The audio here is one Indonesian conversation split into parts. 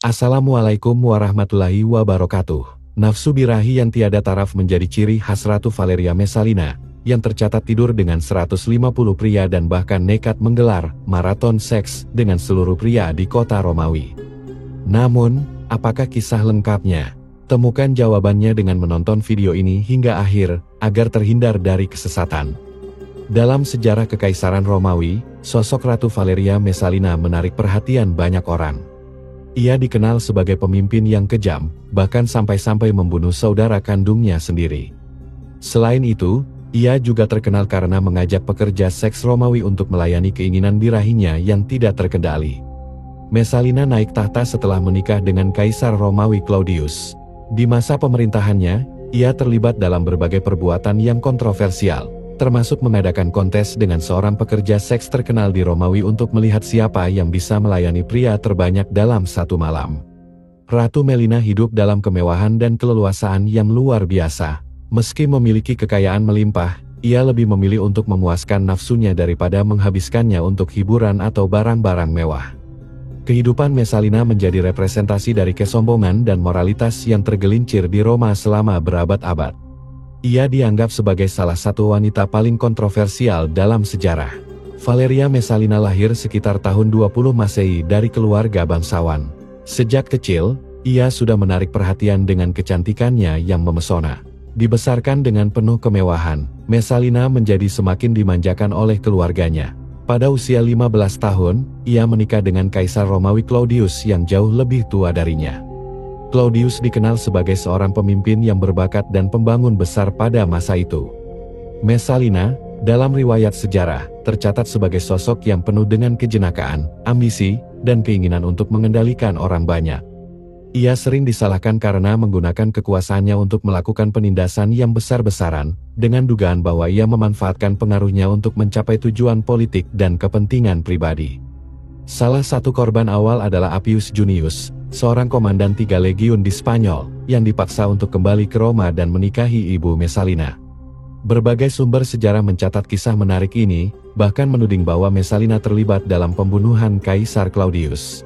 Assalamualaikum warahmatullahi wabarakatuh. Nafsu birahi yang tiada taraf menjadi ciri khas Ratu Valeria Messalina, yang tercatat tidur dengan 150 pria dan bahkan nekat menggelar maraton seks dengan seluruh pria di kota Romawi. Namun, apakah kisah lengkapnya? Temukan jawabannya dengan menonton video ini hingga akhir, agar terhindar dari kesesatan. Dalam sejarah Kekaisaran Romawi, sosok Ratu Valeria Messalina menarik perhatian banyak orang. Ia dikenal sebagai pemimpin yang kejam, bahkan sampai-sampai membunuh saudara kandungnya sendiri. Selain itu, ia juga terkenal karena mengajak pekerja seks Romawi untuk melayani keinginan birahinya yang tidak terkendali. Messalina naik tahta setelah menikah dengan Kaisar Romawi Claudius. Di masa pemerintahannya, ia terlibat dalam berbagai perbuatan yang kontroversial, termasuk mengadakan kontes dengan seorang pekerja seks terkenal di Romawi untuk melihat siapa yang bisa melayani pria terbanyak dalam satu malam. Ratu Melina hidup dalam kemewahan dan keleluasaan yang luar biasa. Meski memiliki kekayaan melimpah, ia lebih memilih untuk memuaskan nafsunya daripada menghabiskannya untuk hiburan atau barang-barang mewah. Kehidupan Messalina menjadi representasi dari kesombongan dan moralitas yang tergelincir di Roma selama berabad-abad. Ia dianggap sebagai salah satu wanita paling kontroversial dalam sejarah. Valeria Messalina lahir sekitar tahun 20 Masehi dari keluarga bangsawan. Sejak kecil, ia sudah menarik perhatian dengan kecantikannya yang memesona. Dibesarkan dengan penuh kemewahan, Messalina menjadi semakin dimanjakan oleh keluarganya. Pada usia 15 tahun, ia menikah dengan Kaisar Romawi Claudius yang jauh lebih tua darinya. Claudius dikenal sebagai seorang pemimpin yang berbakat dan pembangun besar pada masa itu. Messalina, dalam riwayat sejarah, tercatat sebagai sosok yang penuh dengan kejenakaan, ambisi, dan keinginan untuk mengendalikan orang banyak. Ia sering disalahkan karena menggunakan kekuasaannya untuk melakukan penindasan yang besar-besaran, dengan dugaan bahwa ia memanfaatkan pengaruhnya untuk mencapai tujuan politik dan kepentingan pribadi. Salah satu korban awal adalah Appius Junius, seorang komandan 3 legiun di Spanyol, yang dipaksa untuk kembali ke Roma dan menikahi ibu Messalina. Berbagai sumber sejarah mencatat kisah menarik ini, bahkan menuding bahwa Messalina terlibat dalam pembunuhan Kaisar Claudius.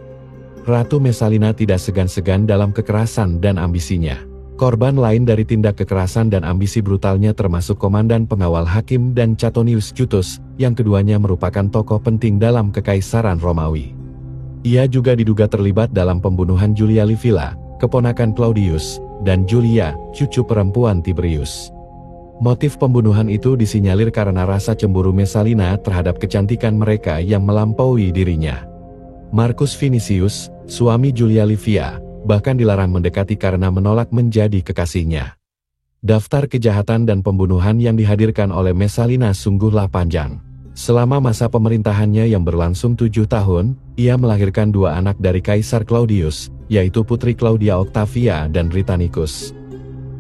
Ratu Messalina tidak segan-segan dalam kekerasan dan ambisinya. Korban lain dari tindak kekerasan dan ambisi brutalnya termasuk komandan pengawal hakim dan Catonius Cutus, yang keduanya merupakan tokoh penting dalam Kekaisaran Romawi. Ia juga diduga terlibat dalam pembunuhan Julia Livilla, keponakan Claudius, dan Julia, cucu perempuan Tiberius. Motif pembunuhan itu disinyalir karena rasa cemburu Messalina terhadap kecantikan mereka yang melampaui dirinya. Marcus Vinicius, suami Julia Livia, bahkan dilarang mendekati karena menolak menjadi kekasihnya. Daftar kejahatan dan pembunuhan yang dihadirkan oleh Messalina sungguhlah panjang. Selama masa pemerintahannya yang berlangsung 7 tahun, ia melahirkan 2 anak dari Kaisar Claudius, yaitu putri Claudia Octavia dan Britannicus.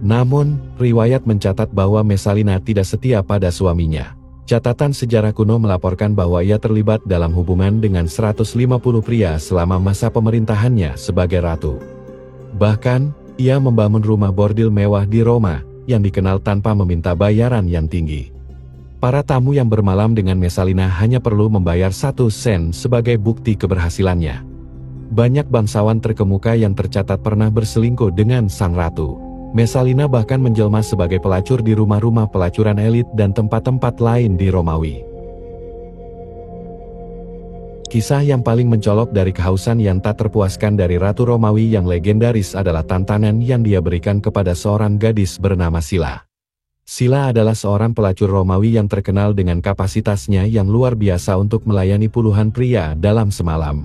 Namun, riwayat mencatat bahwa Messalina tidak setia pada suaminya. Catatan sejarah kuno melaporkan bahwa ia terlibat dalam hubungan dengan 150 pria selama masa pemerintahannya sebagai ratu. Bahkan, ia membangun rumah bordil mewah di Roma, yang dikenal tanpa meminta bayaran yang tinggi. Para tamu yang bermalam dengan Messalina hanya perlu membayar 1 sen sebagai bukti keberhasilannya. Banyak bangsawan terkemuka yang tercatat pernah berselingkuh dengan sang ratu. Messalina bahkan menjelma sebagai pelacur di rumah-rumah pelacuran elit dan tempat-tempat lain di Romawi. Kisah yang paling mencolok dari kehausan yang tak terpuaskan dari Ratu Romawi yang legendaris adalah tantangan yang dia berikan kepada seorang gadis bernama Sila. Sila adalah seorang pelacur Romawi yang terkenal dengan kapasitasnya yang luar biasa untuk melayani puluhan pria dalam semalam.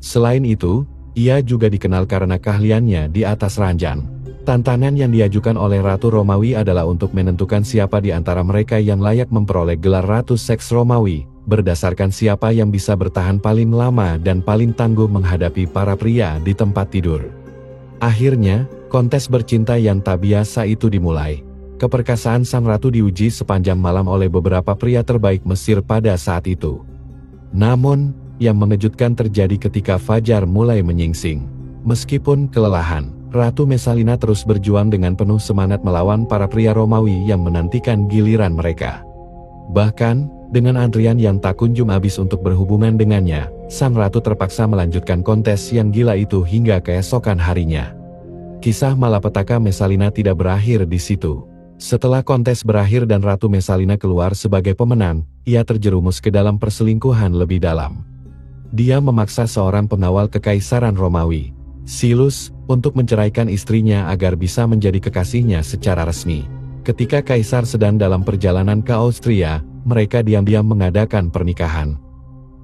Selain itu, ia juga dikenal karena keahliannya di atas ranjang. Tantangan yang diajukan oleh Ratu Romawi adalah untuk menentukan siapa di antara mereka yang layak memperoleh gelar Ratu Seks Romawi, berdasarkan siapa yang bisa bertahan paling lama dan paling tangguh menghadapi para pria di tempat tidur. Akhirnya, kontes bercinta yang tak biasa itu dimulai. Keperkasaan sang ratu diuji sepanjang malam oleh beberapa pria terbaik Mesir pada saat itu. Namun, yang mengejutkan terjadi ketika fajar mulai menyingsing. Meskipun kelelahan, Ratu Messalina terus berjuang dengan penuh semangat melawan para pria Romawi yang menantikan giliran mereka. Bahkan, dengan antrian yang tak kunjung habis untuk berhubungan dengannya, sang ratu terpaksa melanjutkan kontes yang gila itu hingga keesokan harinya. Kisah malapetaka Messalina tidak berakhir di situ. Setelah kontes berakhir dan Ratu Messalina keluar sebagai pemenang, ia terjerumus ke dalam perselingkuhan lebih dalam. Dia memaksa seorang pengawal kekaisaran Romawi, Silus, untuk menceraikan istrinya agar bisa menjadi kekasihnya secara resmi. Ketika kaisar sedang dalam perjalanan ke Austria, mereka diam-diam mengadakan pernikahan.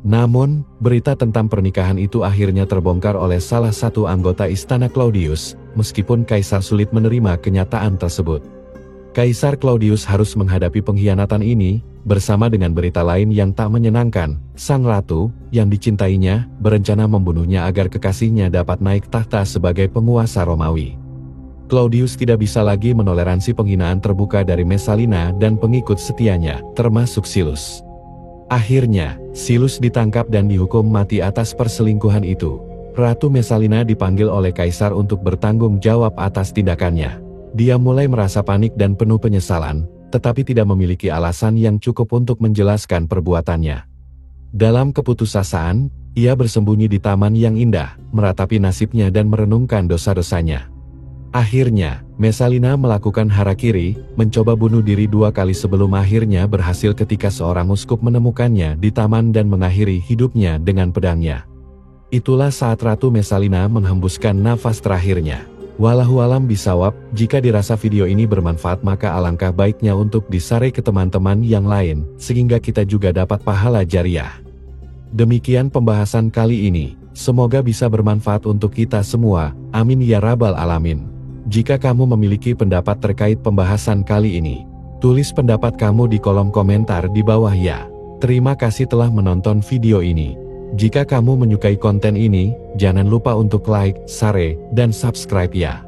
Namun, berita tentang pernikahan itu akhirnya terbongkar oleh salah satu anggota istana Claudius, meskipun kaisar sulit menerima kenyataan tersebut. Kaisar Claudius harus menghadapi pengkhianatan ini, bersama dengan berita lain yang tak menyenangkan. Sang ratu, yang dicintainya, berencana membunuhnya agar kekasihnya dapat naik tahta sebagai penguasa Romawi. Claudius tidak bisa lagi menoleransi penghinaan terbuka dari Messalina dan pengikut setianya, termasuk Silus. Akhirnya, Silus ditangkap dan dihukum mati atas perselingkuhan itu. Ratu Messalina dipanggil oleh kaisar untuk bertanggung jawab atas tindakannya. Dia mulai merasa panik dan penuh penyesalan, tetapi tidak memiliki alasan yang cukup untuk menjelaskan perbuatannya. Dalam keputusasaan, ia bersembunyi di taman yang indah, meratapi nasibnya dan merenungkan dosa-dosanya. Akhirnya, Messalina melakukan harakiri, mencoba bunuh diri 2 kali sebelum akhirnya berhasil ketika seorang uskup menemukannya di taman dan mengakhiri hidupnya dengan pedangnya. Itulah saat Ratu Messalina menghembuskan nafas terakhirnya. Wallahualam bisawab, jika dirasa video ini bermanfaat maka alangkah baiknya untuk di-share ke teman-teman yang lain, sehingga kita juga dapat pahala jariah. Demikian pembahasan kali ini, semoga bisa bermanfaat untuk kita semua, amin ya rabbal alamin. Jika kamu memiliki pendapat terkait pembahasan kali ini, tulis pendapat kamu di kolom komentar di bawah ya. Terima kasih telah menonton video ini. Jika kamu menyukai konten ini, jangan lupa untuk like, share, dan subscribe ya.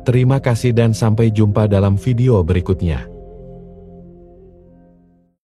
Terima kasih dan sampai jumpa dalam video berikutnya.